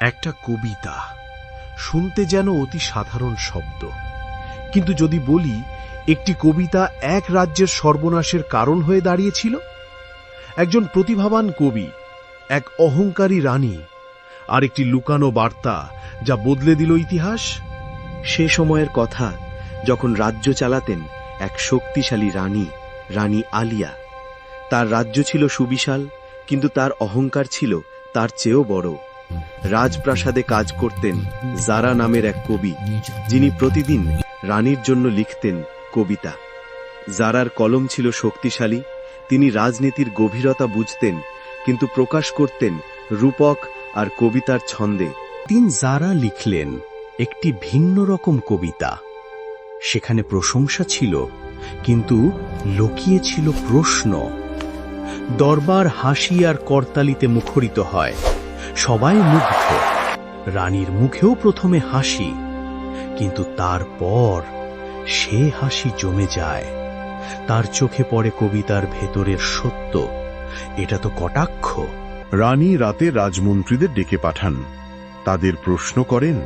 একটা কবিতা শুনতে যেন অতি সাধারণ শব্দ, কিন্তু যদি বলি একটি কবিতা এক রাজ্যের সর্বনাশের কারণ হয়ে দাঁড়িয়েছিল। একজন প্রতিভাবান কবি, এক অহংকারী রানী, আর একটি লুকানো বার্তা যা বদলে দিল ইতিহাস। সে সময়ের কথা যখন রাজ্য চালাতেন এক শক্তিশালী রানী, রানী আলিয়া। তার রাজ্য ছিল সুবিশাল, কিন্তু তার অহংকার ছিল তার চেয়েও বড়। রাজপ্রাসাদে কাজ করতেন জারা নামের এক কবি, যিনি প্রতিদিন রানীর জন্য লিখতেন কবিতা। জারার কলম ছিল শক্তিশালী, তিনি রাজনীতির গভীরতা বুঝতেন, কিন্তু প্রকাশ করতেন রূপক আর কবিতার ছন্দে। দিন জারা লিখলেন একটি ভিন্ন রকম কবিতা। সেখানে প্রশংসা ছিল, কিন্তু লুকিয়ে ছিল প্রশ্ন। দরবার হাসি আর করতালিতে মুখরিত হয়, সবাই মুগ্ধ। রানীর মুখেও প্রথমে হাসি, কিন্তু তারপর সে হাসি জমে যায়। তার চোখে পড়ে কবিতার ভেতরের সত্য। এটা তো কটাক্ষ। রানী রাতে রাজমন্ত্রীদের ডেকে পাঠান। তাদের প্রশ্ন করেন,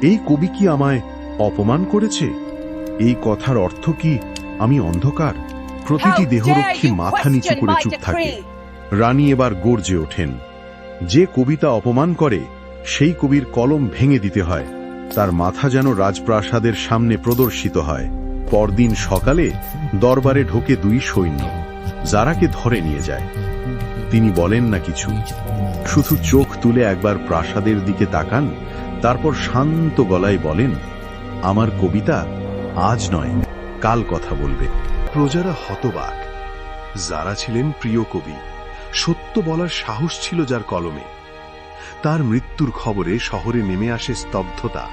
এই কবি কি আমায় অপমান করেছে? এই কথার অর্থ কি আমি অন্ধকার? প্রতিটি দেহরক্ষী মাথা নিচু করে চুপ থাকে। রানী এবার গর্জে ওঠেন, যে কবিতা অপমান করে সেই কবির কলম ভেঙে দিতে হয়। তার মাথা যেন রাজপ্রাসাদের সামনে প্রদর্শিত হয়। পরদিন সকালে দরবারে ঢোকে দুই সৈন্য, জারাকে ধরে নিয়ে যায়। তিনি বলেন না কিছু, শুধু চোখ তুলে একবার প্রাসাদের দিকে তাকান, তারপর শান্ত গলায় বলেন, আমার কবিতা আজ নয়, কাল কথা বলবে। প্রজারা হতবাক। জারা ছিলেন প্রিয় কবি, সত্য বলার সাহস ছিল যার কলমে। তার মৃত্যুর খবরে শহরে নেমে আসে স্তব্ধতা,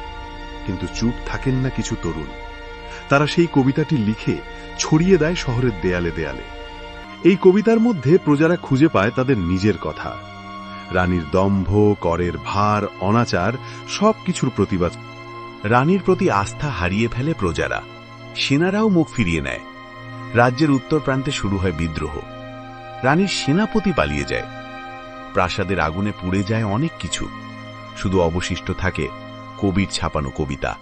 কিন্তু চুপ থাকেন না কিছু তরুণ। তারা সেই কবিতাটি লিখে ছড়িয়ে দেয় শহরের দেয়ালে দেয়ালে। এই কবিতার মধ্যে প্রজারা খুঁজে পায় তাদের নিজের কথা। রানীর দম্ভ, করের ভার, অনাচার সবকিছুর প্রতিবাদ। রানীর প্রতি আস্থা হারিয়ে ফেলে প্রজারা। সেনারাও মুখ ফিরিয়ে নেয়। রাজ্যের উত্তর প্রান্তে শুরু হয় বিদ্রোহ। রানীর সেনাপতি পালিয়ে যায়। প্রাসাদের আগুনে পুড়ে যায় অনেক কিছু, শুধু অবশিষ্ট থাকে কবির ছাপানো কবিতা।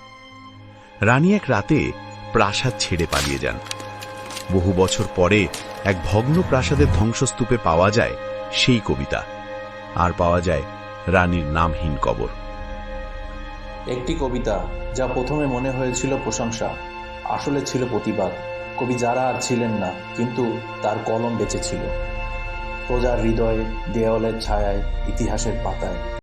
রানী এক রাতে প্রাসাদ ছেড়ে পালিয়ে যান। বহু বছর পরে এক ভগ্ন প্রাসাদের ধ্বংসস্তূপে পাওয়া যায় সেই কবিতা, আর পাওয়া যায় রানীর নামহীন কবর। একটি কবিতা যা প্রথমে মনে হয়েছিল প্রশংসা, আসলে ছিল প্রতিবাদ। কবি জারা আর ছিলেন না, কিন্তু তার কলম বেঁচে ছিল প্রজার হৃদয়ে, দেওয়ালের ছায়ায়, ইতিহাসের পাতায়।